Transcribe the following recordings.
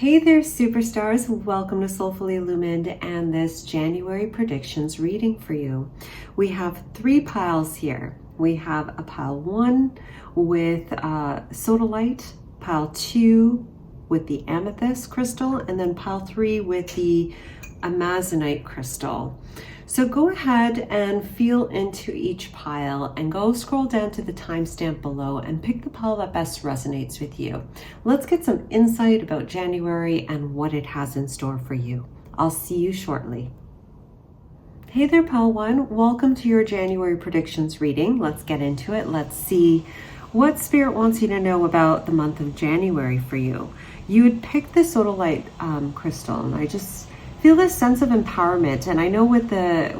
Hey there, superstars. Welcome to Soulfully Illumined and this January predictions reading for you. We have 3 piles here. We have a pile 1 with sodalite, pile 2 with the amethyst crystal, and then pile 3 with the amazonite crystal. So go ahead and feel into each pile and go scroll down to the timestamp below and pick the pile that best resonates with you. Let's get some insight about January and what it has in store for you. I'll see you shortly. Hey there, pile 1. Welcome to your January predictions reading. Let's get into it. Let's see what Spirit wants you to know about the month of January for you. You would pick the sodalite crystal, and I just feel this sense of empowerment. And I know with the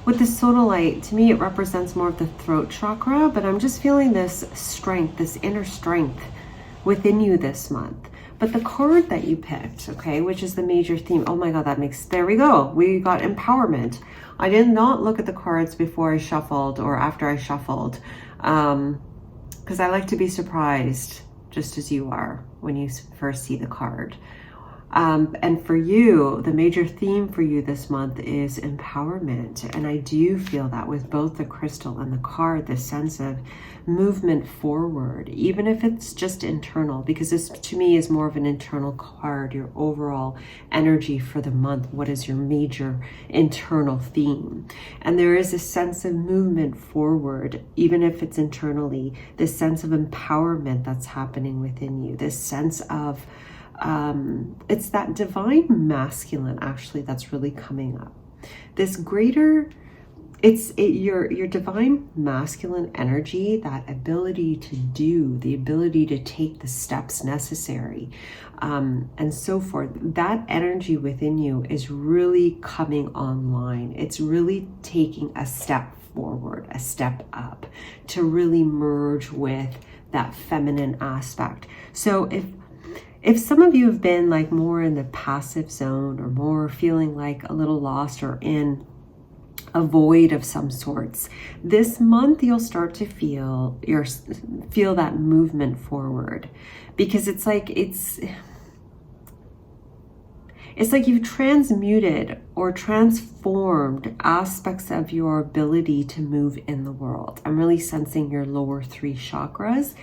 sodalite, to me it represents more of the throat chakra, but I'm just feeling this strength, this inner strength within you this month. But the card that you picked, okay, which is the major theme, oh my god, there we go, we got empowerment. I did not look at the cards before I shuffled or after I shuffled, because I like to be surprised just as you are when you first see the card. And for you, the major theme for you this month is empowerment. And I do feel that with both the crystal and the card, this sense of movement forward, even if it's just internal, because this to me is more of an internal card, your overall energy for the month. What is your major internal theme? And there is a sense of movement forward, even if it's internally, this sense of empowerment that's happening within you, this sense of it's that divine masculine actually that's really coming up. This greater, your divine masculine energy, that ability to do, the ability to take the steps necessary, and so forth. That energy within you is really coming online. It's really taking a step forward, a step up to really merge with that feminine aspect. So if some of you have been like more in the passive zone or more feeling like a little lost or in a void of some sorts, this month you'll start to feel that movement forward, because it's like you've transmuted or transformed aspects of your ability to move in the world. I'm really sensing your lower 3 chakras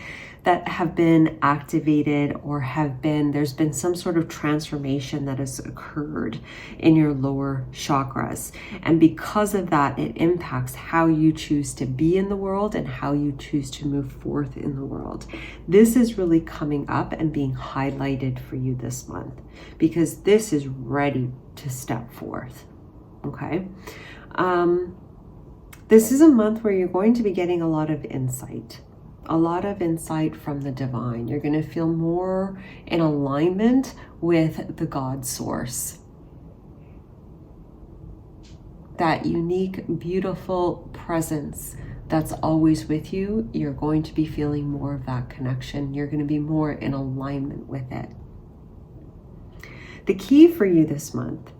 that have been activated, or there's been some sort of transformation that has occurred in your lower chakras. And because of that, it impacts how you choose to be in the world and how you choose to move forth in the world. This is really coming up and being highlighted for you this month, because this is ready to step forth. Okay. This is a month where you're going to be getting a lot of insight from the divine. You're going to feel more in alignment with the God source. That unique, beautiful presence that's always with you, you're going to be feeling more of that connection. You're going to be more in alignment with it. The key for you this month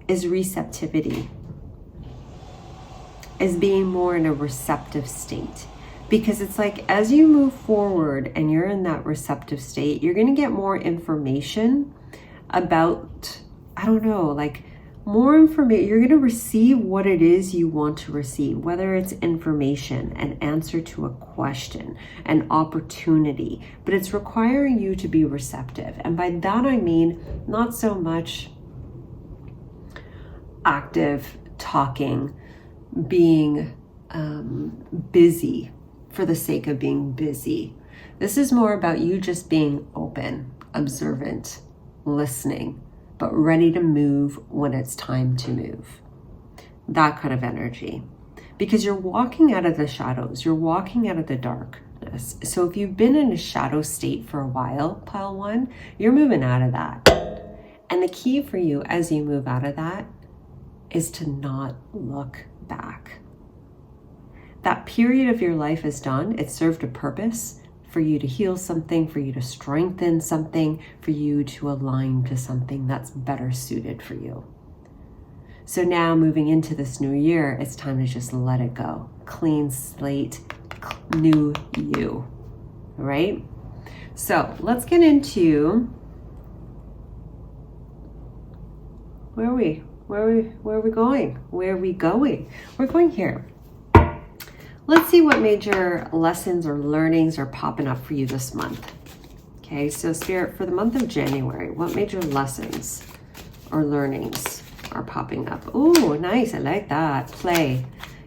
is receptivity, is being more in a receptive state. Because it's like, as you move forward and you're in that receptive state, you're going to get more information about, more information. You're going to receive what it is you want to receive, whether it's information, an answer to a question, an opportunity, but it's requiring you to be receptive. And by that, I mean, not so much active talking, being busy for the sake of being busy. This is more about you just being open, observant, listening, but ready to move when it's time to move. That kind of energy. Because you're walking out of the shadows, you're walking out of the darkness. So if you've been in a shadow state for a while, pile 1, you're moving out of that. And the key for you as you move out of that is to not look back. That period of your life is done. It served a purpose for you to heal something, for you to strengthen something, for you to align to something that's better suited for you. So now moving into this new year, it's time to just let it go. Clean slate, new you. all right? So let's get into, where are we going? Where are we going? We're going here. Let's see what major lessons or learnings are popping up for you this month. Okay, so Spirit, for the month of January, what major lessons or learnings are popping up? Oh, nice. I like that. Play.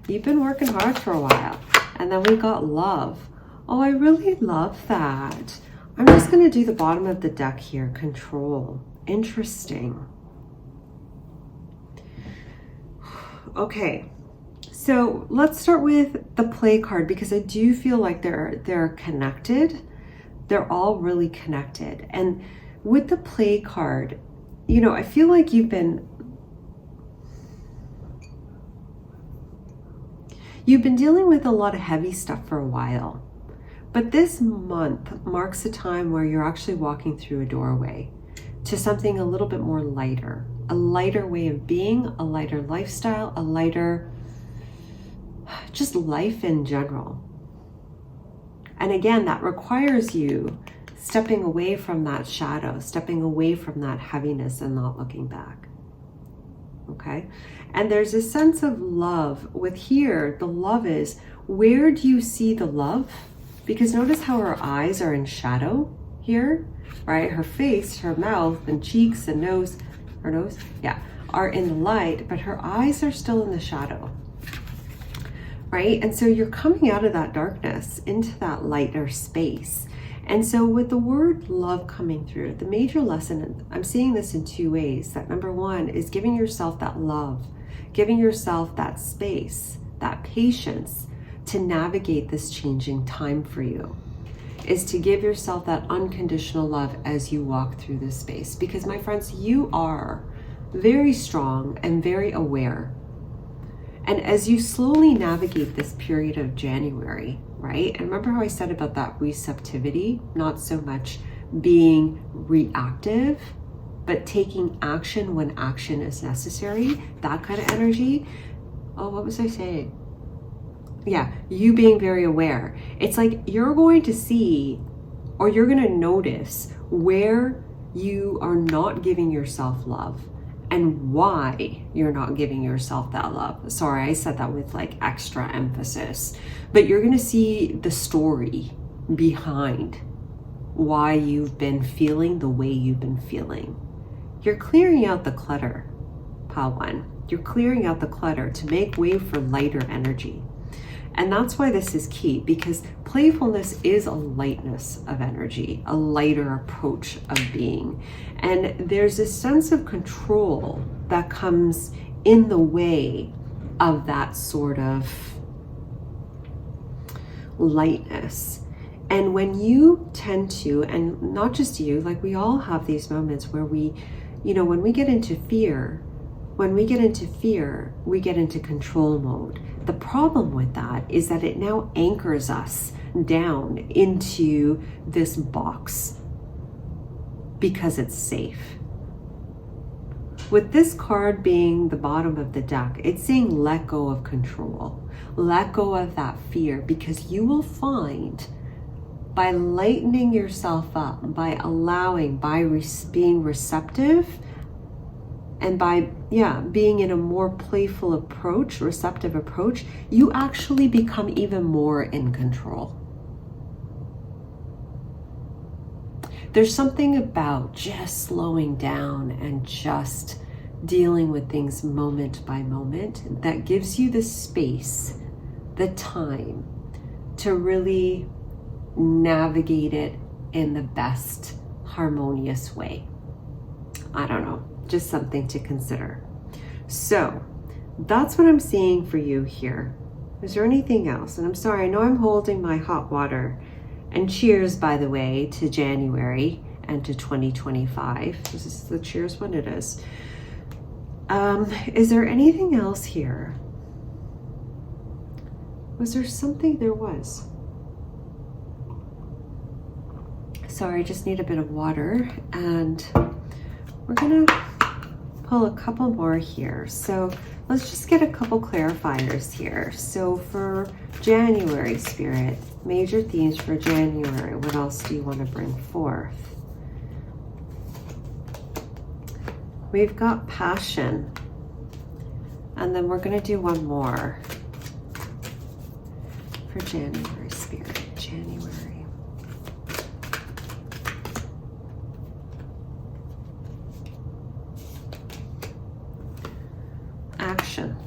You've been working hard for a while. And then we got love. Oh, I really love that. I'm just going to do the bottom of the deck here. Control. Interesting. Okay. So let's start with the play card, because I do feel like they're connected. They're all really connected. And with the play card, you know, I feel like you've been dealing with a lot of heavy stuff for a while. But this month marks a time where you're actually walking through a doorway to something a little bit more lighter. A lighter way of being, a lighter lifestyle, a lighter, just life in general. And again, that requires you stepping away from that shadow, stepping away from that heaviness and not looking back. Okay? And there's a sense of love with here. The love is, where do you see the love? Because notice how her eyes are in shadow here, right? Her face, her mouth and cheeks and nose, her nose, yeah, are in the light, but her eyes are still in the shadow. Right? And so you're coming out of that darkness into that lighter space. And so with the word love coming through, the major lesson, I'm seeing this in two ways. That number one is giving yourself that love, giving yourself that space, that patience to navigate this changing time for you, is to give yourself that unconditional love as you walk through this space. Because my friends, you are very strong and very aware. And as you slowly navigate this period of January, right? And remember how I said about that receptivity, not so much being reactive, but taking action when action is necessary, that kind of energy. Oh, what was I saying? Yeah, you being very aware. It's like you're going to see, or you're going to notice where you are not giving yourself love. And why you're not giving yourself that love. Sorry, I said that with like extra emphasis. But you're going to see the story behind why you've been feeling the way you've been feeling. You're clearing out the clutter, Pile 1. You're clearing out the clutter to make way for lighter energy. And that's why this is key, because playfulness is a lightness of energy, a lighter approach of being. And there's a sense of control that comes in the way of that sort of lightness. And when you tend to, and not just you, like we all have these moments where we, you know, when we get into fear, we get into control mode. The problem with that is that it now anchors us down into this box because it's safe. With this card being the bottom of the deck, it's saying let go of control. Let go of that fear, because you will find by lightening yourself up, by allowing, by being receptive, and by, being in a more playful approach, receptive approach, you actually become even more in control. There's something about just slowing down and just dealing with things moment by moment that gives you the space, the time to really navigate it in the best harmonious way. I don't know. Just something to consider. So that's what I'm seeing for you here. Is there anything else? And I'm sorry, I know I'm holding my hot water. And cheers, by the way, to January and to 2025. This is the cheers one, it is. Is there anything else here? Was there something? There was. Sorry, I just need a bit of water, and we're gonna pull a couple more here. So let's just get a couple clarifiers here. So for January, Spirit, major themes for January. What else do you want to bring forth? We've got passion. And then we're going to do one more for January, Spirit. January. Action.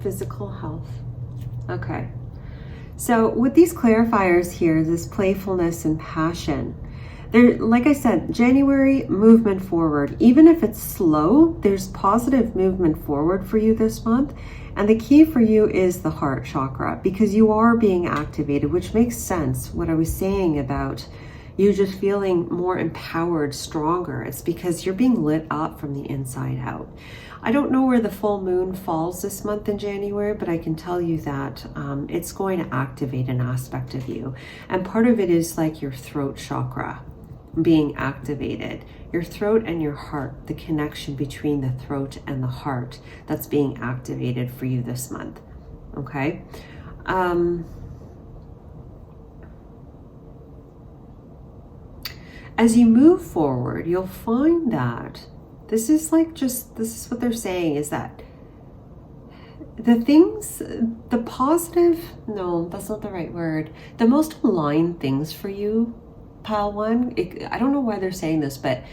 Physical health. Okay. So with these clarifiers here, this playfulness and passion, there, like I said, January, movement forward. Even if it's slow, there's positive movement forward for you this month. And the key for you is the heart chakra, because you are being activated, which makes sense. What I was saying about you just feeling more empowered, stronger. It's because you're being lit up from the inside out. I don't know where the full moon falls this month in January, but I can tell you that it's going to activate an aspect of you. And part of it is like your throat chakra being activated. Your throat and your heart, the connection between the throat and the heart, that's being activated for you this month. Okay? As you move forward, you'll find that this is what they're saying, is that the things, the positive, no, that's not the right word, the most aligned things for you, Pile 1, I don't know why they're saying this, but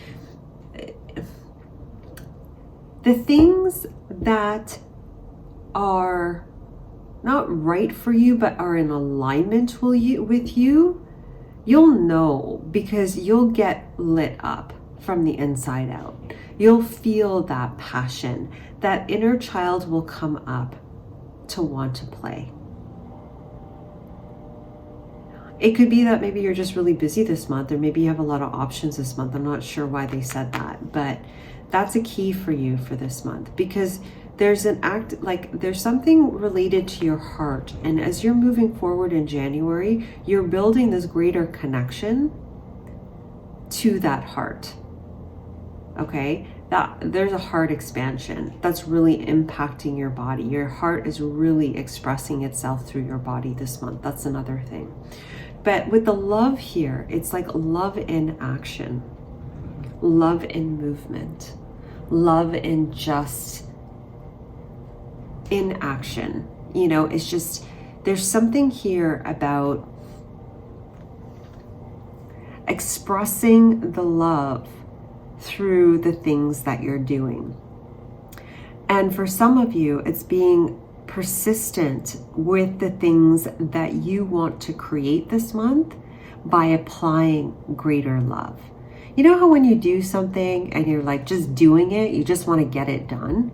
the things that are not right for you, but are in alignment with you, you'll know, because you'll get lit up from the inside out. You'll feel that passion. That inner child will come up to want to play. It could be that maybe you're just really busy this month, or maybe you have a lot of options this month. I'm not sure why they said that, but that's a key for you for this month, because there's there's something related to your heart. And as you're moving forward in January, you're building this greater connection to that heart. Okay, that there's a heart expansion that's really impacting your body. Your heart is really expressing itself through your body this month. That's another thing. But with the love here, it's like love in action, love in movement, love in just in action. You know, it's just, there's something here about expressing the love through the things that you're doing. And for some of you, it's being persistent with the things that you want to create this month by applying greater love. You know how when you do something and you're like just doing it, you just want to get it done?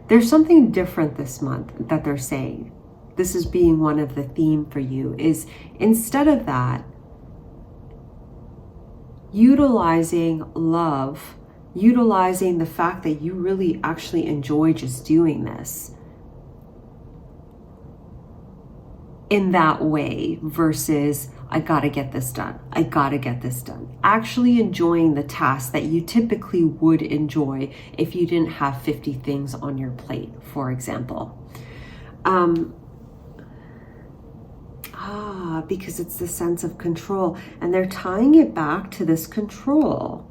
There's something different this month that they're saying. This is being one of the theme for you, is instead of that, utilizing love, utilizing the fact that you really actually enjoy just doing this in that way, versus I gotta get this done. I gotta get this done. Actually enjoying the task that you typically would enjoy if you didn't have 50 things on your plate, for example. Because it's the sense of control, and they're tying it back to this control.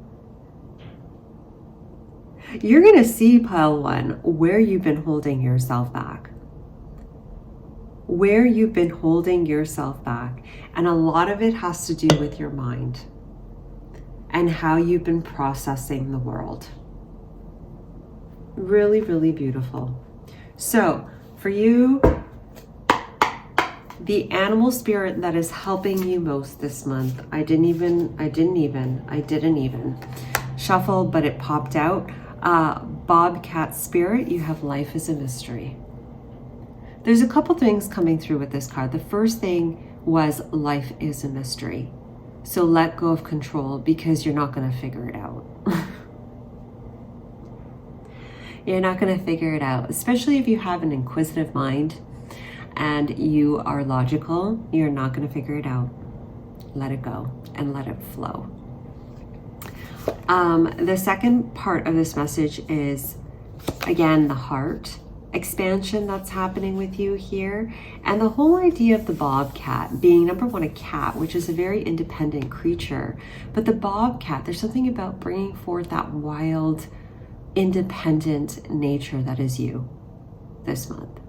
You're gonna see, Pile 1, where you've been holding yourself back. Where you've been holding yourself back. And a lot of it has to do with your mind and how you've been processing the world. Really, really beautiful. So for you, the animal spirit that is helping you most this month, I didn't even shuffle, but it popped out. Bobcat spirit, you have life is a mystery. There's a couple things coming through with this card. The first thing was life is a mystery. So let go of control, because you're not going to figure it out. You're not going to figure it out, especially if you have an inquisitive mind and you are logical. You're not going to figure it out. Let it go and let it flow. The second part of this message is Again, the heart expansion that's happening with you here. And the whole idea of the bobcat being, number one, a cat, which is a very independent creature. But the bobcat, there's something about bringing forth that wild, independent nature that is you this month.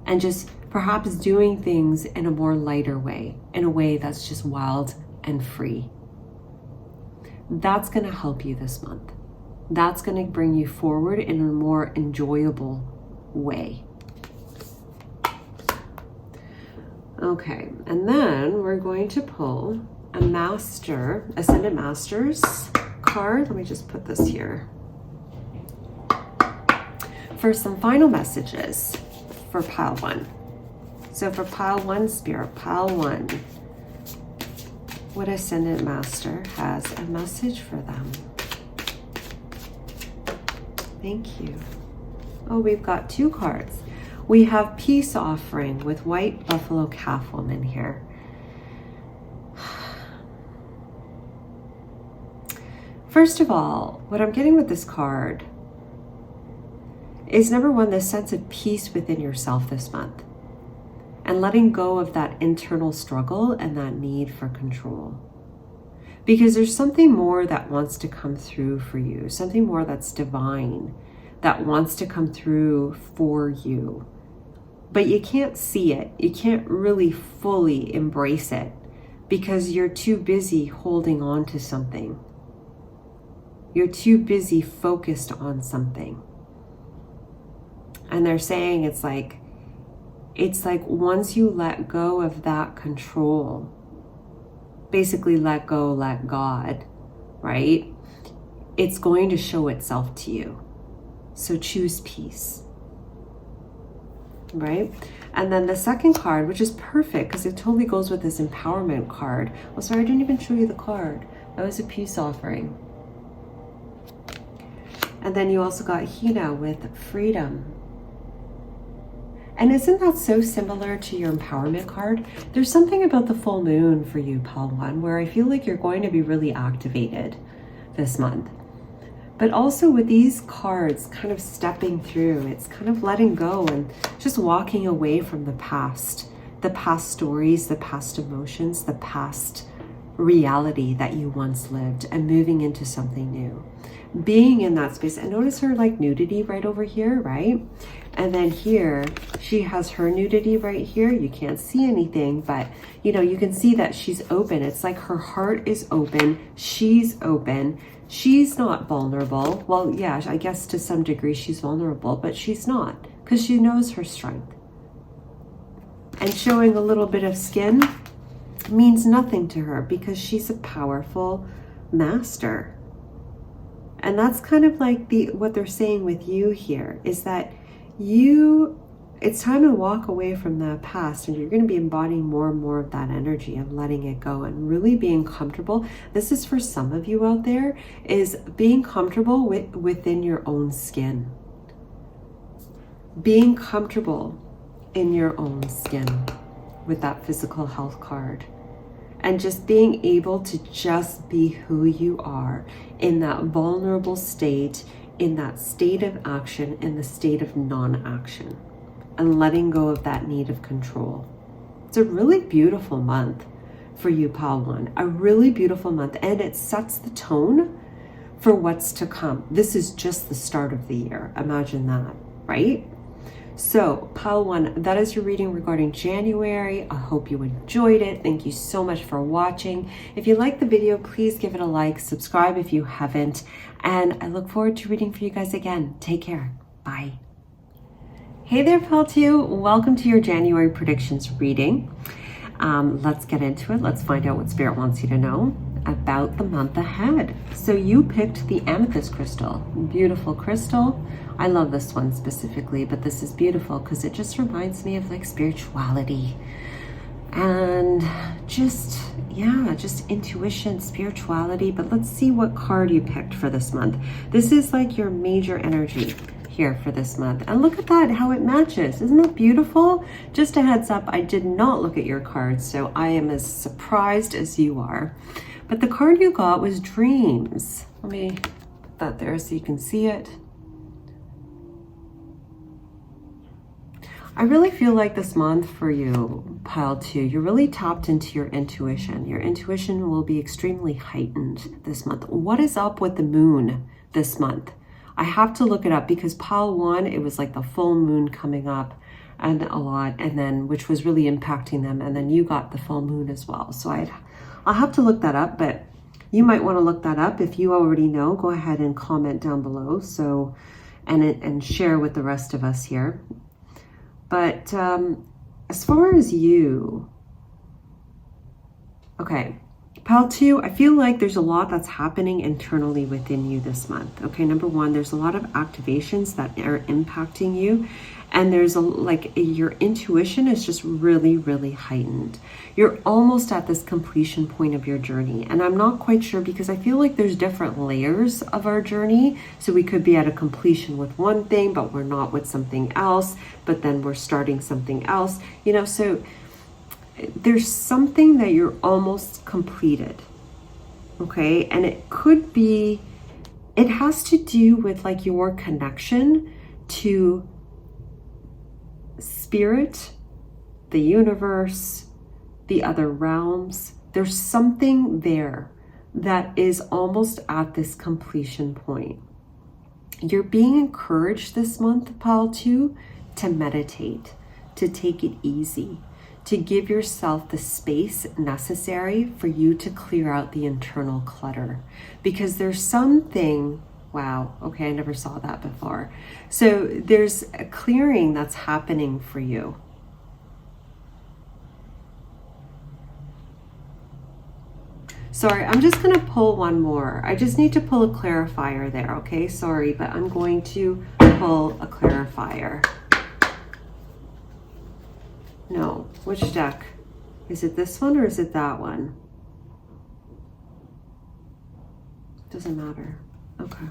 And just perhaps doing things in a more lighter way, in a way that's just wild and free. That's going to help you this month. That's going to bring you forward in a more enjoyable way. Okay, and then we're going to pull a Master, Ascendant Masters card. Let me just put this here. For some final messages for pile 1. So for pile 1, Spirit, pile 1, what Ascendant Master has a message for them? Thank you. Oh, we've got 2 cards. We have Peace Offering with White Buffalo Calf Woman here. First of all, what I'm getting with this card is, number one, the sense of peace within yourself this month. And letting go of that internal struggle and that need for control. Because there's something more that wants to come through for you. Something more that's divine that wants to come through for you. But you can't see it. You can't really fully embrace it because you're too busy holding on to something. You're too busy focused on something. And they're saying it's like once you let go of that control, basically let go, let God, right? It's going to show itself to you. So choose peace, right? And then the second card, which is perfect because it totally goes with this empowerment card. Oh, sorry, I didn't even show you the card. That was a peace offering. And then you also got Hina with freedom. And isn't that so similar to your empowerment card? There's something about the full moon for you, pile 1, where I feel like you're going to be really activated this month. But also with these cards kind of stepping through, it's kind of letting go and just walking away from the past stories, the past emotions, the past reality that you once lived, and moving into something new. Being in that space. And notice her like nudity right over here, right? And then here, she has her nudity right here. You can't see anything, but you know, you can see that she's open. It's like her heart is open. She's open. She's not vulnerable. Well, yeah, I guess to some degree she's vulnerable, but she's not because she knows her strength. And showing a little bit of skin means nothing to her because she's a powerful master. And that's kind of like what they're saying with you here is that it's time to walk away from the past, and you're going to be embodying more and more of that energy of letting it go and really being comfortable. This is for some of you out there, is being comfortable within your own skin. Being comfortable in your own skin with that physical health card. And just being able to just be who you are in that vulnerable state, in that state of action, in the state of non-action, and letting go of that need of control. It's a really beautiful month for you, pile 1. A really beautiful month, and it sets the tone for what's to come. This is just the start of the year. Imagine that, right? So, pile 1, that is your reading regarding January. I hope you enjoyed it. Thank you so much for watching. If you liked the video, please give it a like, subscribe if you haven't, and I look forward to reading for you guys again. Take care. Bye. Hey there, pile 2. Welcome to your January predictions reading. Let's get into it. Let's find out what Spirit wants you to know about the month ahead. So you picked the amethyst crystal. Beautiful crystal. I love this one specifically, but this is beautiful because it just reminds me of like spirituality and just intuition, spirituality. But let's see what card you picked for this month. This is like your major energy here for this month. And look at that, how it matches. Isn't that beautiful? Just a heads up, I did not look at your cards, so I am as surprised as you are. But the card you got was Dreams. Let me put that there so you can see it. I really feel like this month for you, pile 2, you're really tapped into your intuition. Your intuition will be extremely heightened this month. What is up with the moon this month? I have to look it up because pile 1, it was like the full moon coming up and a lot, and then which was really impacting them. And then you got the full moon as well. So I'll have to look that up, but you might want to look that up. If you already know, go ahead and comment down below. So, and share with the rest of us here. But as far as you, okay, pile 2, I feel like there's a lot that's happening internally within you this month. Okay, number 1, there's a lot of activations that are impacting you. And there's your intuition is just really, really heightened. You're almost at this completion point of your journey. And I'm not quite sure because I feel like there's different layers of our journey. So we could be at a completion with one thing, but we're not with something else. But then we're starting something else. You know, so there's something that you're almost completed. Okay. And it could be, it has to do with like your connection to spirit, the universe, the other realms. There's something there that is almost at this completion point. You're being encouraged this month, pile 2, to meditate, to take it easy, to give yourself the space necessary for you to clear out the internal clutter. Because there's something, wow, okay, I never saw that before. So there's a clearing that's happening for you. Sorry, I'm just going to pull one more. I just need to pull a clarifier there, okay? Sorry, but I'm going to pull a clarifier. No, which deck? Is it this one or is it that one? Doesn't matter. Okay.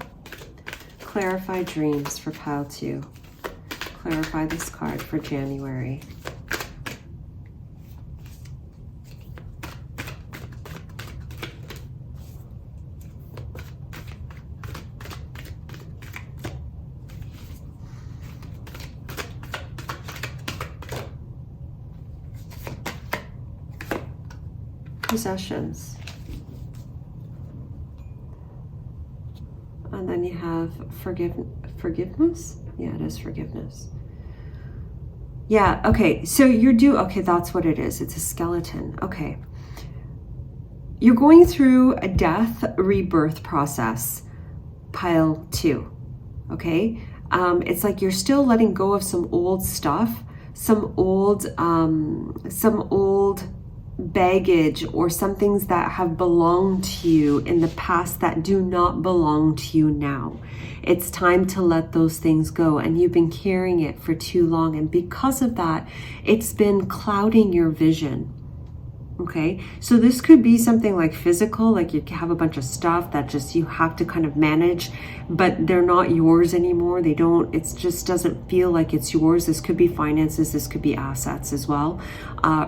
Clarify dreams for pile 2. Clarify this card for January. Possessions. And then you have forgiveness? Yeah, it is forgiveness. Yeah, okay, so okay, that's what it is. It's a skeleton. Okay. You're going through a death rebirth process, pile 2, okay? It's like you're still letting go of some old stuff, some old baggage or some things that have belonged to you in the past that do not belong to you now. It's time to let those things go, and you've been carrying it for too long, and because of that, it's been clouding your vision. Okay, so this could be something like physical, like you have a bunch of stuff that just you have to kind of manage, but they're not yours anymore. It just doesn't feel like it's yours. This could be finances, this could be assets as well.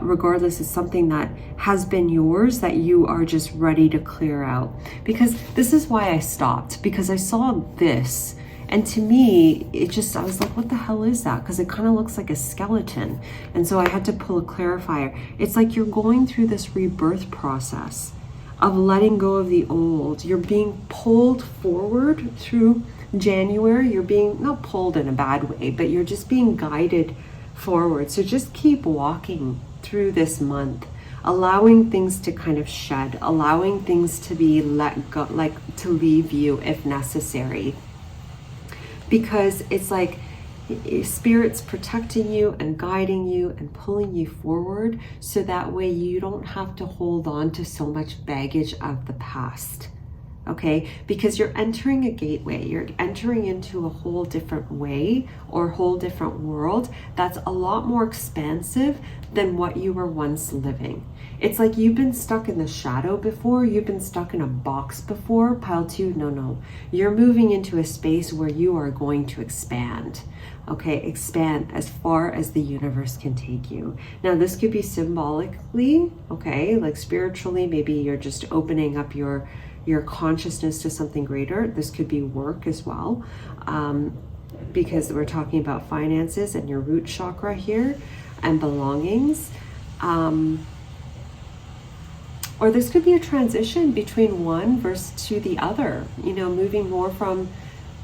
Regardless, it's something that has been yours that you are just ready to clear out. Because this is why I stopped, because I saw this. And to me, I was like, what the hell is that? Because it kind of looks like a skeleton. And so I had to pull a clarifier. It's like you're going through this rebirth process of letting go of the old. You're being pulled forward through January. You're being, not pulled in a bad way, but you're just being guided forward. So just keep walking through this month, allowing things to kind of shed, allowing things to be let go, like to leave you if necessary. Because it's like Spirit's protecting you and guiding you and pulling you forward, so that way you don't have to hold on to so much baggage of the past. Okay, because you're entering a gateway, you're entering into a whole different way or whole different world that's a lot more expansive than what you were once living. It's like you've been stuck in the shadow before, you've been stuck in a box before. Pile 2, no. You're moving into a space where you are going to expand. Okay, expand as far as the universe can take you. Now, this could be symbolically, okay, like spiritually, maybe you're just opening up your consciousness to something greater. This could be work as well. because we're talking about finances and your root chakra here and belongings. Or this could be a transition between one versus to the other, you know, moving more from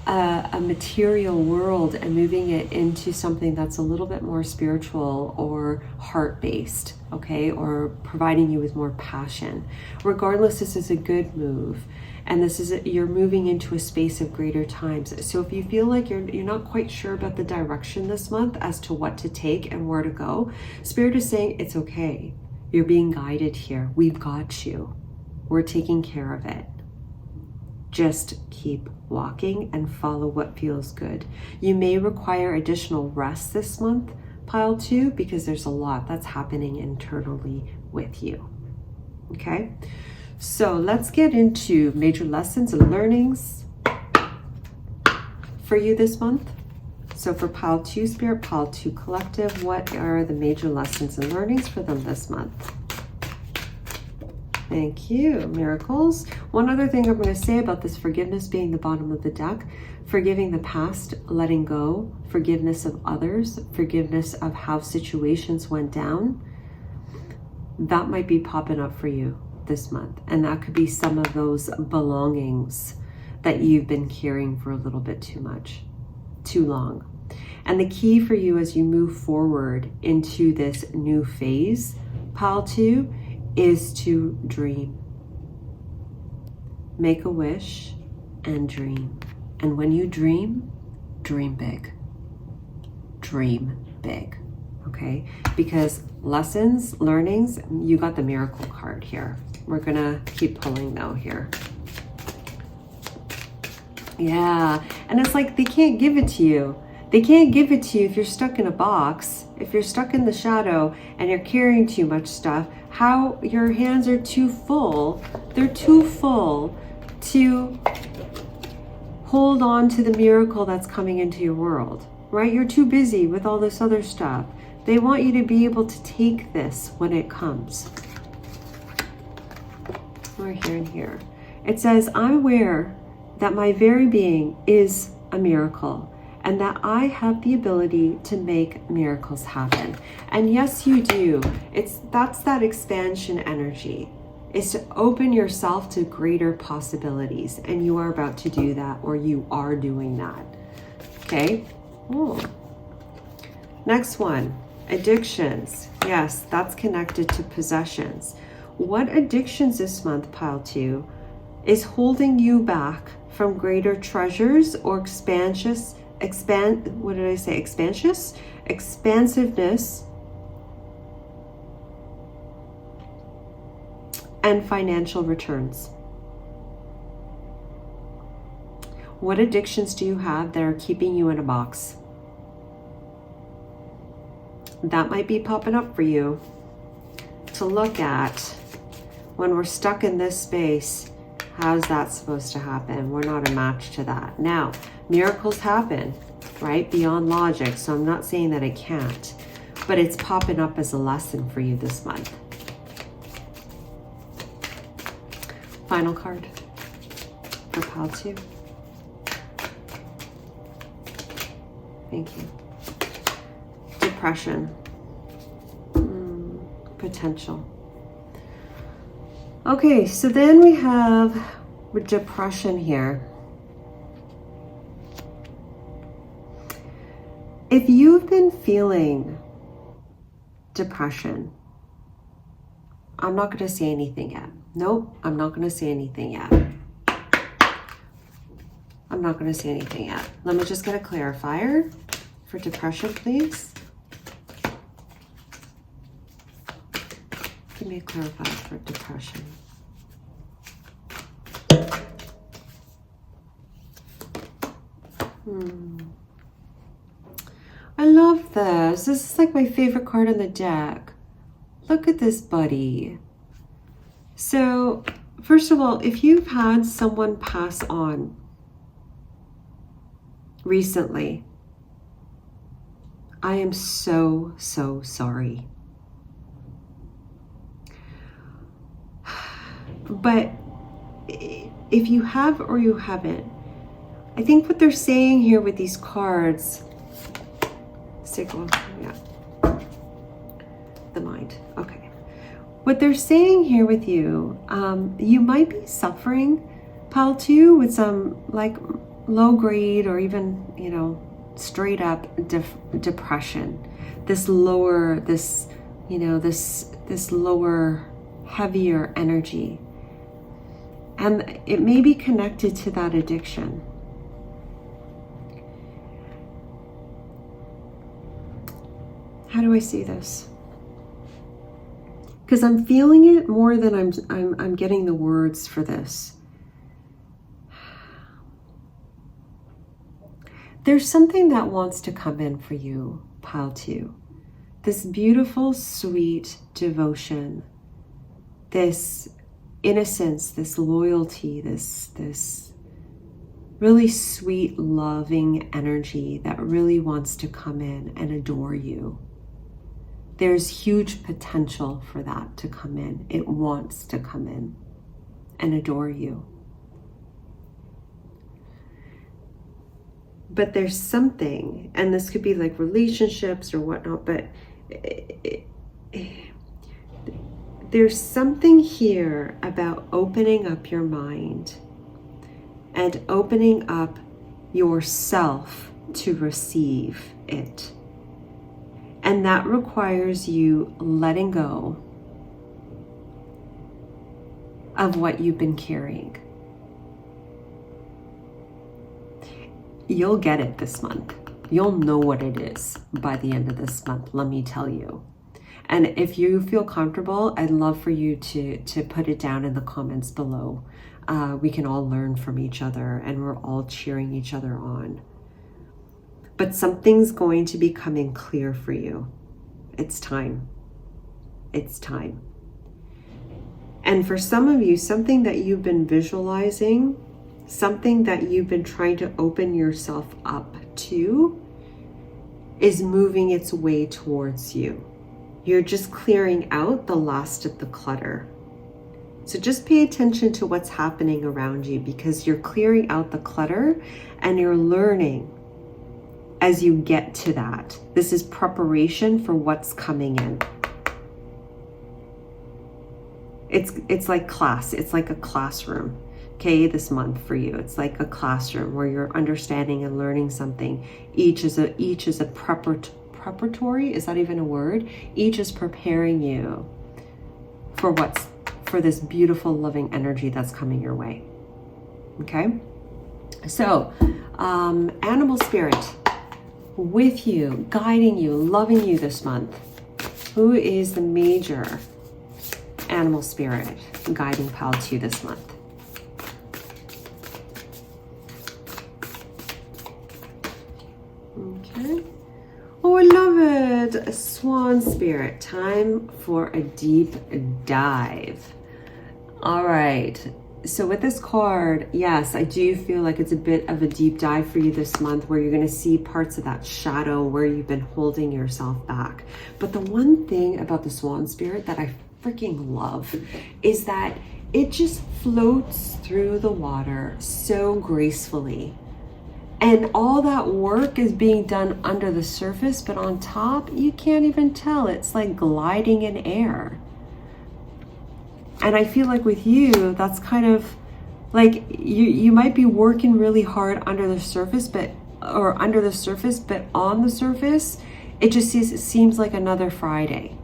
a material world and moving it into something that's a little bit more spiritual or heart-based, okay, or providing you with more passion. Regardless, this is a good move, and this is you're moving into a space of greater times. So if you feel like you're not quite sure about the direction this month as to what to take and where to go, Spirit is saying it's okay. You're being guided here. We've got you. We're taking care of it. Just keep walking and follow what feels good. You may require additional rest this month, pile 2, because there's a lot that's happening internally with you. Okay, so let's get into major lessons and learnings for you this month. So for pile 2 Spirit, pile 2 collective, what are the major lessons and learnings for them this month? Thank you, miracles. One other thing I'm going to say about this forgiveness being the bottom of the deck, forgiving the past, letting go, forgiveness of others, forgiveness of how situations went down, that might be popping up for you this month. And that could be some of those belongings that you've been carrying for a little bit too much, too long. And the key for you as you move forward into this new phase, pile 2, is to dream. Make a wish and dream. And when you dream, dream big. Dream big, okay? Because lessons, learnings, you got the miracle card here. We're gonna keep pulling though here. Yeah, and it's like they can't give it to you. They can't give it to you if you're stuck in a box, if you're stuck in the shadow and you're carrying too much stuff. How your hands are too full, they're too full to hold on to the miracle that's coming into your world, right? You're too busy with all this other stuff. They want you to be able to take this when it comes. We're here and here. It says, I'm aware that my very being is a miracle, and that I have the ability to make miracles happen. And yes, you do. That's that expansion energy. Is to open yourself to greater possibilities. And you are about to do that, or you are doing that. Okay? Next one, addictions. Yes, that's connected to possessions. What addictions this month, pile 2, is holding you back from greater treasures or expansiveness and financial returns? What addictions do you have that are keeping you in a box? That might be popping up for you to look at when we're stuck in this space. How's that supposed to happen? We're not a match to that. Now, miracles happen, right? Beyond logic. So I'm not saying that it can't, but it's popping up as a lesson for you this month. Final card for pile 2. Thank you. Depression. Potential. Okay, so then we have depression here. If you've been feeling depression, I'm not going to say anything yet. Nope, I'm not going to say anything yet. I'm not going to say anything yet. Let me just get a clarifier for depression, please. Give me a clarifier for depression. I love this. This is like my favorite card in the deck. Look at this, buddy. So, first of all, if you've had someone pass on recently, I am so, so sorry. But if you have or you haven't, I think what they're saying here with these cards, yeah, the mind, okay. What they're saying here with you, you might be suffering, pile 2, with some like low grade or even, you know, straight up depression. This lower, this, you know, this lower, heavier energy. And it may be connected to that addiction. How do I see this? Because I'm feeling it more than I'm getting the words for this. There's something that wants to come in for you, pile 2. This beautiful, sweet devotion, this innocence, this loyalty, this really sweet, loving energy that really wants to come in and adore you. There's huge potential for that to come in. It wants to come in and adore you. But there's something, and this could be like relationships or whatnot, but there's something here about opening up your mind and opening up yourself to receive it. And that requires you letting go of what you've been carrying. You'll get it this month. You'll know what it is by the end of this month, let me tell you. And if you feel comfortable, I'd love for you to put it down in the comments below. We can all learn from each other and we're all cheering each other on. But something's going to be coming clear for you. It's time. It's time. And for some of you, something that you've been visualizing, something that you've been trying to open yourself up to, is moving its way towards you. You're just clearing out the last of the clutter. So just pay attention to what's happening around you, because you're clearing out the clutter and you're learning as you get to that. This is preparation for what's coming in. It's like class. It's like a classroom. Okay, this month for you, it's like a classroom where you're understanding and learning something. Each is a preparatory. Is that even a word? Each is preparing you for this beautiful, loving energy that's coming your way. Okay, so animal spirit with you, guiding you, loving you this month. Who is the major animal spirit guiding pile 2 this month? Okay. Oh, I love it. A swan spirit. Time for a deep dive. All right. So with this card, yes, I do feel like it's a bit of a deep dive for you this month, where you're going to see parts of that shadow where you've been holding yourself back. But the one thing about the swan spirit that I freaking love is that it just floats through the water so gracefully. And all that work is being done under the surface, but on top, you can't even tell. It's like gliding in air. And I feel like with you, that's kind of like you might be working really hard under the surface, but on the surface, it just seems like another Friday.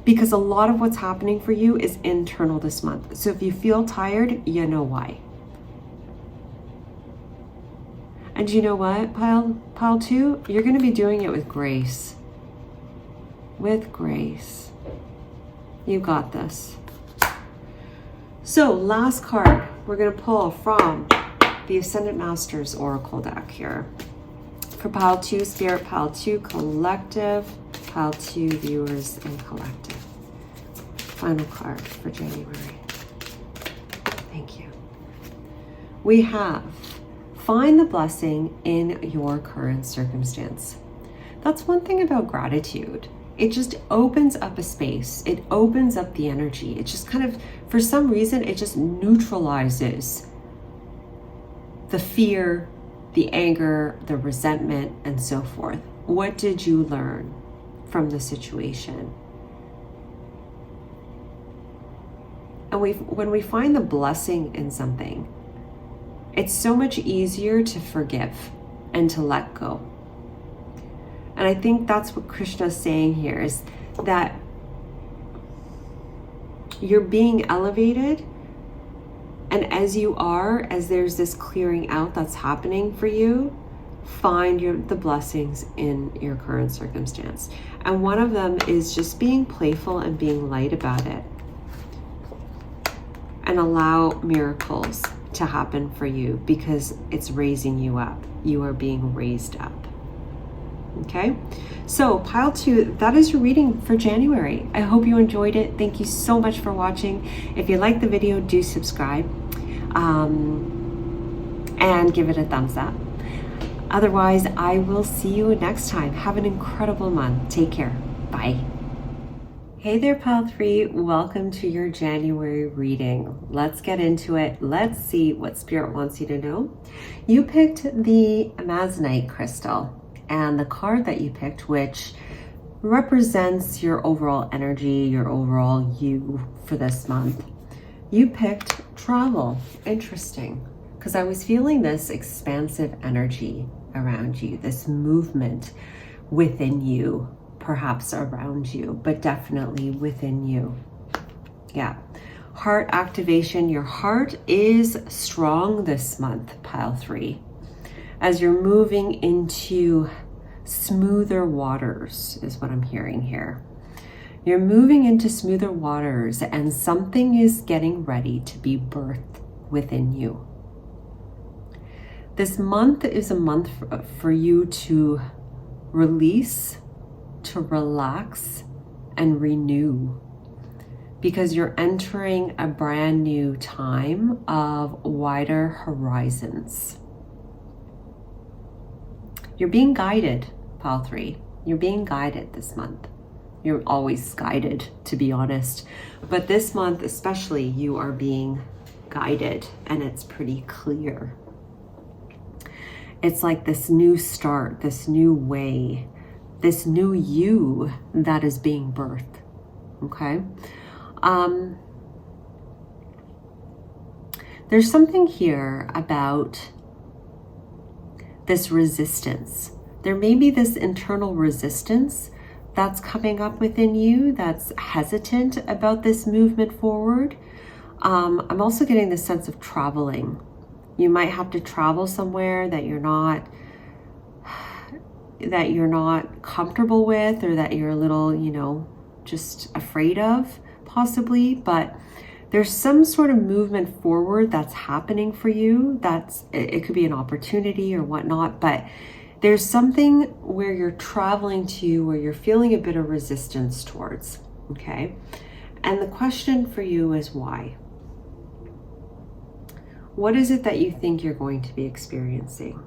Because a lot of what's happening for you is internal this month. So if you feel tired, you know why. And you know what, pile 2, you're going to be doing it with grace. With grace. You got this. So last card we're going to pull from the Ascendant Masters Oracle deck here. For pile 2, Spirit, pile 2, Collective, pile 2, Viewers, and Collective. Final card for January. Thank you. We have: find the blessing in your current circumstance. That's one thing about gratitude. It just opens up a space. It opens up the energy. It just kind of, for some reason, it just neutralizes the fear, the anger, the resentment, and so forth. What did you learn from the situation? And when we find the blessing in something, it's so much easier to forgive and to let go. And I think that's what Krishna is saying here, is that you're being elevated, and as you are, as there's this clearing out that's happening for you, find the blessings in your current circumstance. And one of them is just being playful and being light about it. And allow miracles to happen for you, because it's raising you up. You are being raised up. Okay, so pile 2, that is your reading for January. I hope you enjoyed it. Thank you so much for watching. If you liked the video, do subscribe and give it a thumbs up. Otherwise, I will see you next time. Have an incredible month. Take care. Bye. Hey there, pile 3. Welcome to your January reading. Let's get into it. Let's see what Spirit wants you to know. You picked the Amazonite crystal, and the card that you picked, which represents your overall energy, your overall you for this month. You picked travel. Interesting, because I was feeling this expansive energy around you, this movement within you, perhaps around you, but definitely within you. Yeah. Heart activation. Your heart is strong this month, pile 3. As you're moving into smoother waters, is what I'm hearing here. You're moving into smoother waters, and something is getting ready to be birthed within you. This month is a month for you to release, to relax, and renew, because you're entering a brand new time of wider horizons. You're being guided, pile 3. You're being guided this month. You're always guided, to be honest. But this month especially, you are being guided, and it's pretty clear. It's like this new start, this new way, this new you that is being birthed. Okay? There's something here about this resistance. There may be this internal resistance that's coming up within you that's hesitant about this movement forward. I'm also getting the sense of traveling. You might have to travel somewhere that you're not comfortable with, or that you're a little, just afraid of, possibly. But there's some sort of movement forward that's happening for you. It could be an opportunity or whatnot, but there's something where you're traveling to, where you're feeling a bit of resistance towards, okay? And the question for you is why? What is it that you think you're going to be experiencing?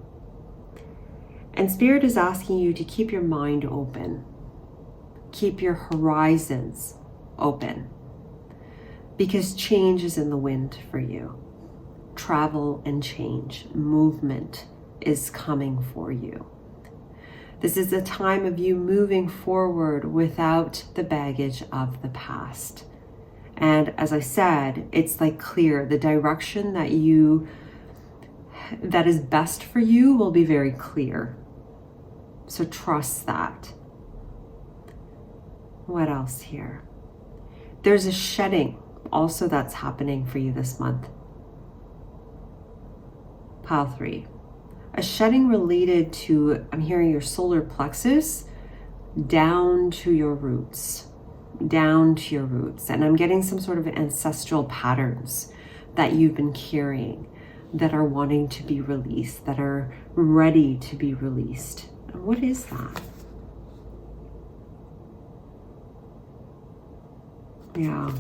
And Spirit is asking you to keep your mind open. Keep your horizons open. Because change is in the wind for you. Travel and change, movement is coming for you. This is a time of you moving forward without the baggage of the past. And as I said, it's like clear. The direction that is best for you will be very clear. So trust that. What else here? There's a shedding also that's happening for you this month. Pile 3. A shedding related to, I'm hearing your solar plexus down to your roots. Down to your roots. And I'm getting some sort of ancestral patterns that you've been carrying that are wanting to be released, that are ready to be released. And what is that? Yeah.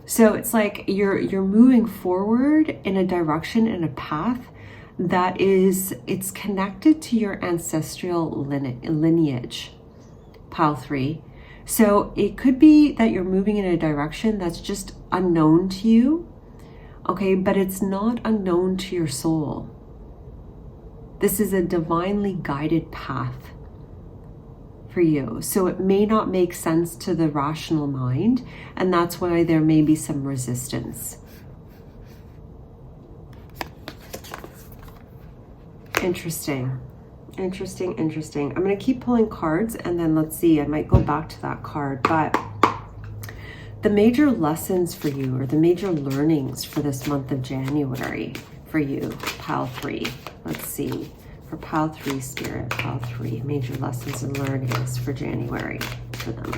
So it's like you're moving forward in a direction, in a path that it's connected to your ancestral lineage, pile 3. So it could be that you're moving in a direction that's just unknown to you. okay? But it's not unknown to your soul. This is a divinely guided path for you. So it may not make sense to the rational mind, and that's why there may be some resistance. Interesting. Interesting, interesting. I'm going to keep pulling cards, and then let's see, I might go back to that card, but the major lessons for you, or the major learnings for this month of January for you, pile 3. Let's see. For pile 3, spirit, pile 3, major lessons and learnings for January for them.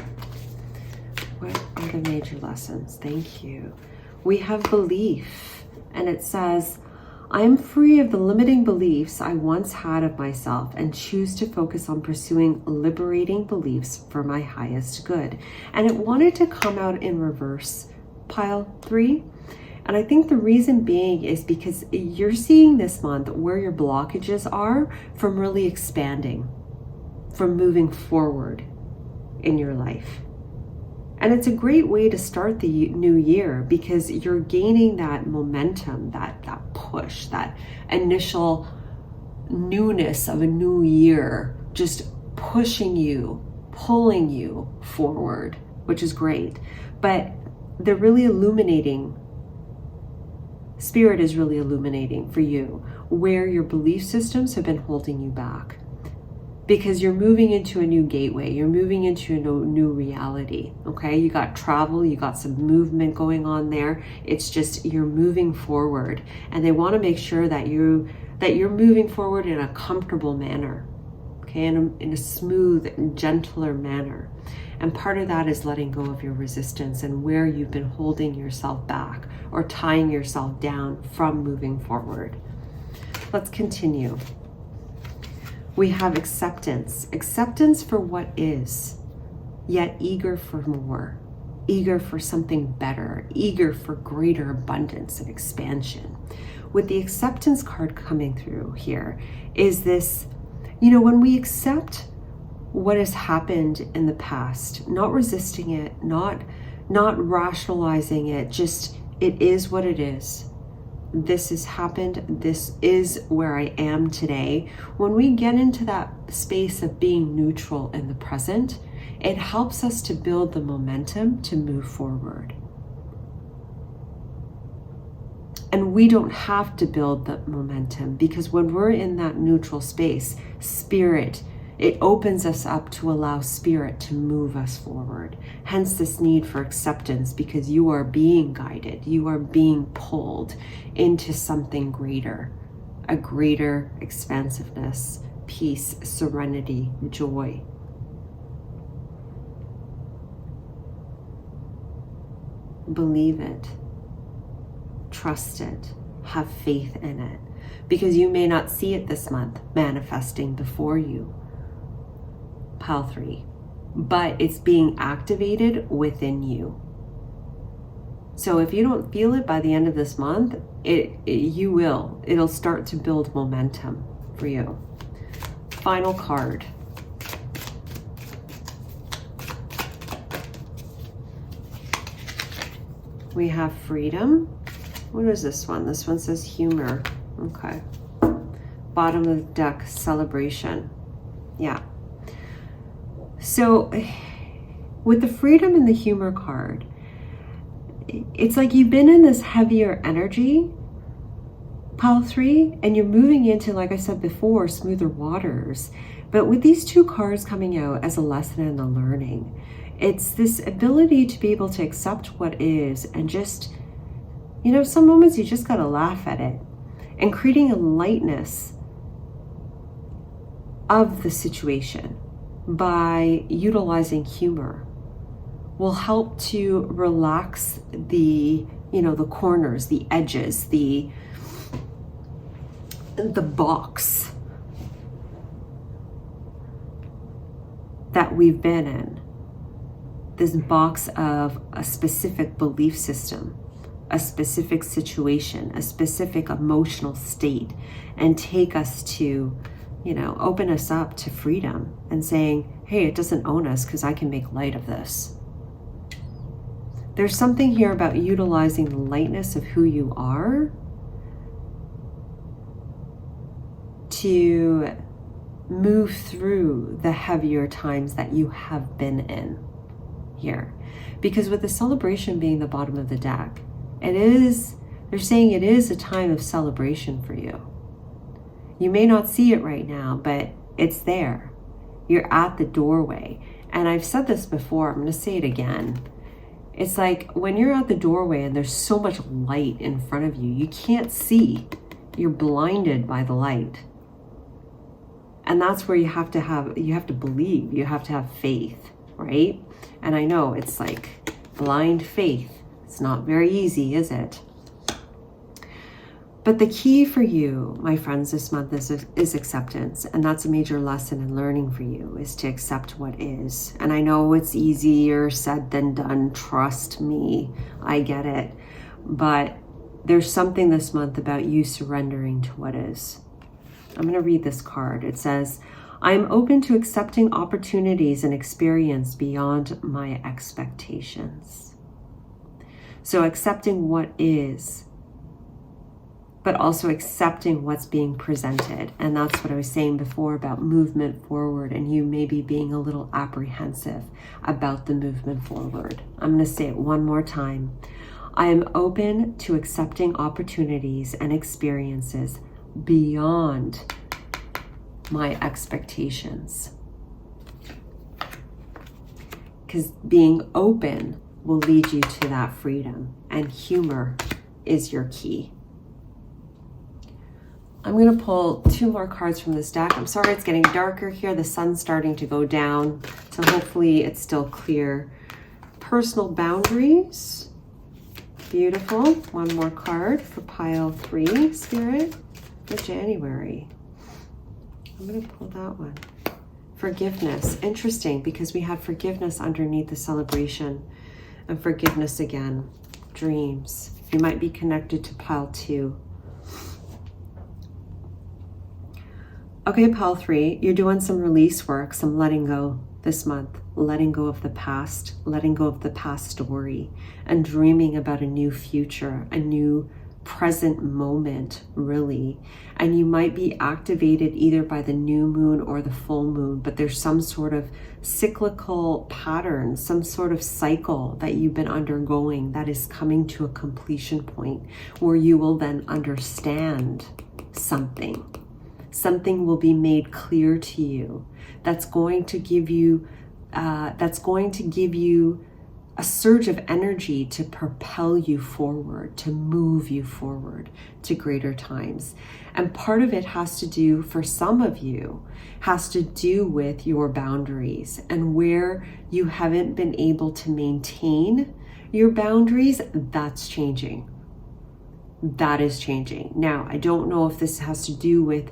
What are the major lessons? Thank you. We have belief, and it says, I am free of the limiting beliefs I once had of myself and choose to focus on pursuing liberating beliefs for my highest good. And it wanted to come out in reverse, pile 3. And I think the reason being is because you're seeing this month where your blockages are from really expanding, from moving forward in your life. And it's a great way to start the new year because you're gaining that momentum, that push, that initial newness of a new year, just pushing you, pulling you forward, which is great. But they're really illuminating. Spirit is really illuminating for you where your belief systems have been holding you back. Because you're moving into a new gateway, you're moving into a new reality, okay? You got travel, you got some movement going on there. It's just, you're moving forward. And they want to make sure that you're moving forward in a comfortable manner, okay? In a smooth and gentler manner. And part of that is letting go of your resistance and where you've been holding yourself back or tying yourself down from moving forward. Let's continue. We have acceptance. Acceptance for what is, yet eager for more, eager for something better, eager for greater abundance and expansion. With the acceptance card coming through here is this, when we accept what has happened in the past, not resisting it, not rationalizing it, just it is what it is. This has happened. This is where I am today. When we get into that space of being neutral in the present, it helps us to build the momentum to move forward. And we don't have to build the momentum because when we're in that neutral space, spirit, it opens us up to allow spirit to move us forward. Hence this need for acceptance because you are being guided. You are being pulled into something greater, a greater expansiveness, peace, serenity, joy. Believe it. Trust it. Have faith in it. Because you may not see it this month manifesting before you. Pile 3, but it's being activated within you. So if you don't feel it by the end of this month, it'll start to build momentum for you. Final card. We have freedom. What is this one? This one says humor. Okay. Bottom of the deck, celebration. Yeah. So with the freedom and the humor card, it's like you've been in this heavier energy, pile 3, and you're moving into, like I said before, smoother waters. But with these two cards coming out as a lesson and a learning, it's this ability to be able to accept what is and just, some moments you just got to laugh at it and creating a lightness of the situation. By utilizing humor will help to relax the corners, the edges, the box that we've been in. This box of a specific belief system, a specific situation, a specific emotional state, and take us to open us up to freedom and saying, hey, it doesn't own us because I can make light of this. There's something here about utilizing the lightness of who you are to move through the heavier times that you have been in here. Because with the celebration being the bottom of the deck, they're saying it is a time of celebration for you. You may not see it right now, but it's there. You're at the doorway. And I've said this before, I'm going to say it again. It's like when you're at the doorway and there's so much light in front of you, you can't see. You're blinded by the light. And that's where you have to believe, you have to have faith, right? And I know it's like blind faith. It's not very easy, is it? But the key for you, my friends, this month is acceptance. And that's a major lesson in learning for you, is to accept what is. And I know it's easier said than done. Trust me, I get it. But there's something this month about you surrendering to what is. I'm going to read this card. It says, I'm open to accepting opportunities and experience beyond my expectations. So accepting what is, but also accepting what's being presented. And that's what I was saying before about movement forward, and you maybe being a little apprehensive about the movement forward. I'm going to say it one more time. I am open to accepting opportunities and experiences beyond my expectations. Because being open will lead you to that freedom, and humor is your key. I'm going to pull 2 more cards from this deck. I'm sorry it's getting darker here. The sun's starting to go down, so hopefully it's still clear. Personal boundaries. Beautiful. 1 more card for pile 3, Spirit, for January. I'm going to pull that one. Forgiveness. Interesting, because we had forgiveness underneath the celebration. And forgiveness again. Dreams. You might be connected to pile 2. Okay, pile 3, you're doing some release work, some letting go this month. Letting go of the past, letting go of the past story, and dreaming about a new future, a new present moment, really. And you might be activated either by the new moon or the full moon, but there's some sort of cyclical pattern, some sort of cycle that you've been undergoing that is coming to a completion point where you will then understand something. Something will be made clear to you that's going to give you a surge of energy to propel you forward, to move you forward to greater times. And part of it has to do, for some of you, has to do with your boundaries and where you haven't been able to maintain your boundaries. That's changing. That is changing. Now, I don't know if this has to do with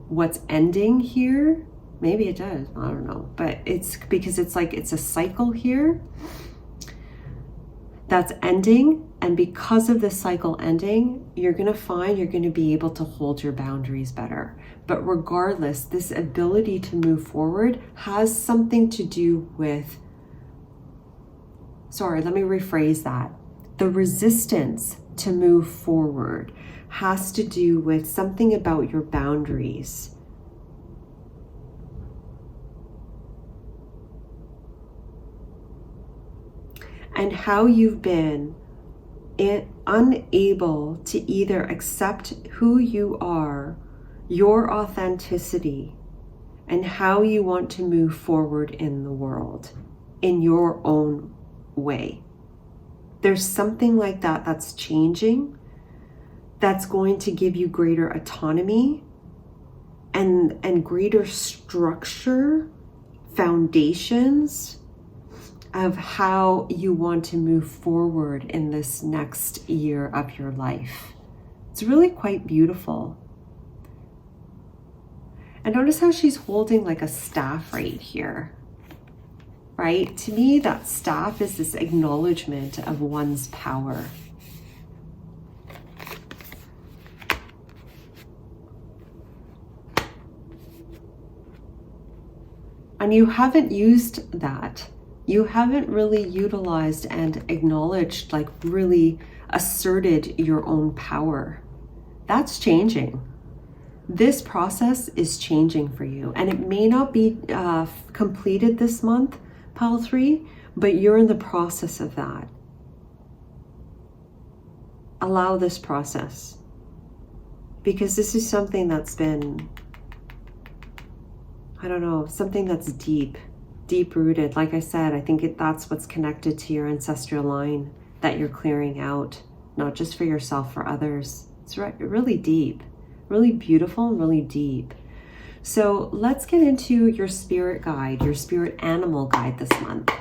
what's ending here. Maybe it does, I don't know, but it's because it's like it's a cycle here that's ending, and because of this cycle ending, you're going to find you're going to be able to hold your boundaries better. But regardless, this ability to move forward has something to do with, sorry, let me rephrase that. The resistance to move forward has to do with something about your boundaries. And how you've been unable to either accept who you are, your authenticity, and how you want to move forward in the world in your own way. There's something like that that's changing, that's going to give you greater autonomy and greater structure, foundations of how you want to move forward in this next year of your life. It's really quite beautiful. And notice how she's holding like a staff right here, right? To me, that staff is this acknowledgement of one's power. And you haven't used that you haven't really utilized and acknowledged, like really asserted your own power. That's changing. This process is changing for you, and it may not be completed this month, Pile 3, but you're in the process of that. Allow this process, because this is something that's been, I don't know, something that's deep rooted. Like I said, I think that's what's connected to your ancestral line that you're clearing out, not just for yourself, for others. It's really deep, really beautiful, and really deep. So let's get into your spirit guide, your spirit animal guide this month.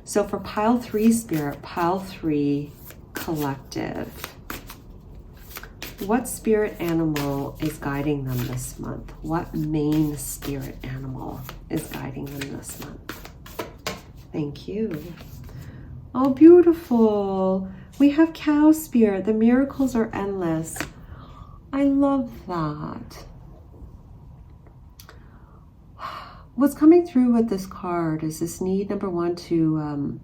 So for Pile 3 spirit, Pile 3 collective, what spirit animal is guiding them this month? What main spirit animal is guiding them this month? Thank you. Oh, beautiful. We have cow spirit. The miracles are endless. I love that. What's coming through with this card is this need, number one, to,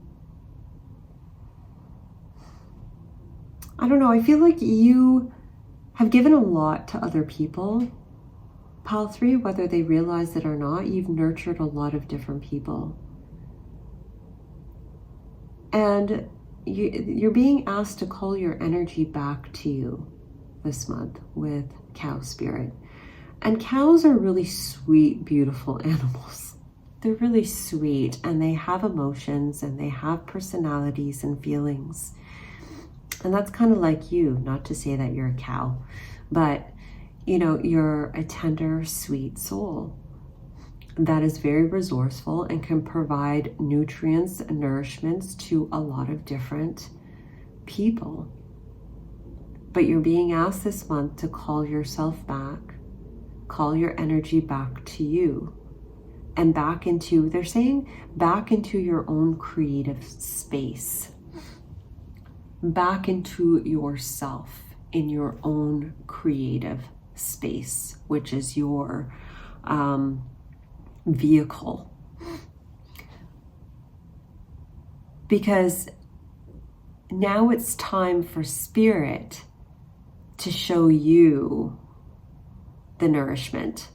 I don't know, I feel like you have given a lot to other people. Pile 3, whether they realize it or not, you've nurtured a lot of different people. And you're being asked to call your energy back to you this month with cow spirit. And cows are really sweet, beautiful animals. They're really sweet, and they have emotions, and they have personalities and feelings. And that's kind of like you, not to say that you're a cow, but you know, you're a tender, sweet soul that is very resourceful and can provide nutrients and nourishments to a lot of different people. But you're being asked this month to call yourself back, call your energy back to you, and back into, they're saying, back into your own creative space. Back into yourself in your own creative space, which is your vehicle. Because now it's time for spirit to show you the nourishment.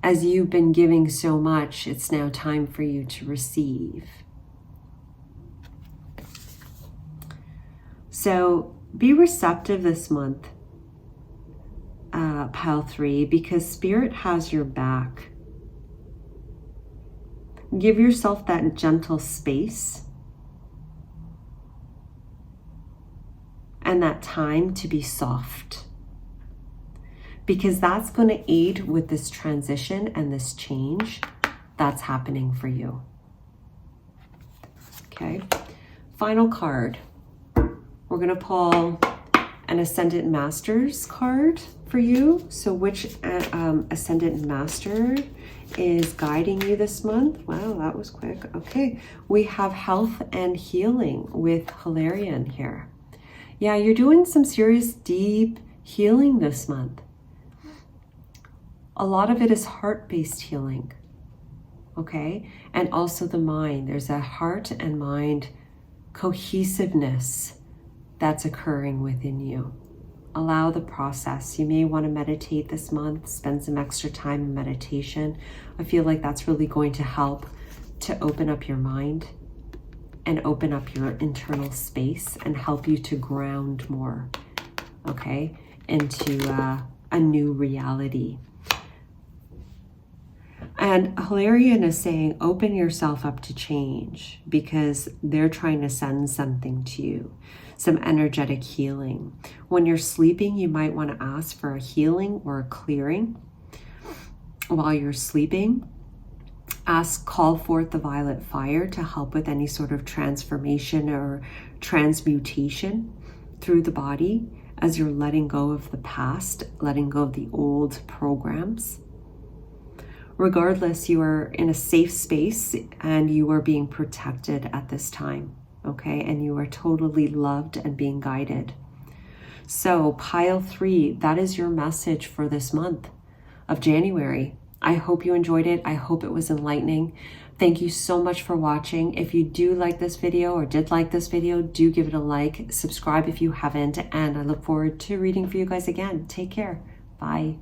As you've been giving so much, it's now time for you to receive. So be receptive this month, Pile 3, because spirit has your back. Give yourself that gentle space and that time to be soft, because that's going to aid with this transition and this change that's happening for you. Okay, final card. We're going to pull an Ascendant Masters card for you. So which Ascendant Master is guiding you this month? Wow, that was quick. Okay, we have Health and Healing with Hilarion here. Yeah, you're doing some serious deep healing this month. A lot of it is heart-based healing, okay? And also the mind. There's a heart and mind cohesiveness that's occurring within you. Allow the process. You may want to meditate this month, spend some extra time in meditation. I feel like that's really going to help to open up your mind and open up your internal space and help you to ground more, okay, into a new reality. And Hilarion is saying, open yourself up to change, because they're trying to send something to you, some energetic healing. When you're sleeping, you might want to ask for a healing or a clearing. While you're sleeping, call forth the violet fire to help with any sort of transformation or transmutation through the body as you're letting go of the past, letting go of the old programs. Regardless, you are in a safe space and you are being protected at this time, okay? And you are totally loved and being guided. So Pile 3, that is your message for this month of January. I hope you enjoyed it. I hope it was enlightening. Thank you so much for watching. If you do like this video or did like this video, do give it a like, subscribe if you haven't, and I look forward to reading for you guys again. Take care. Bye.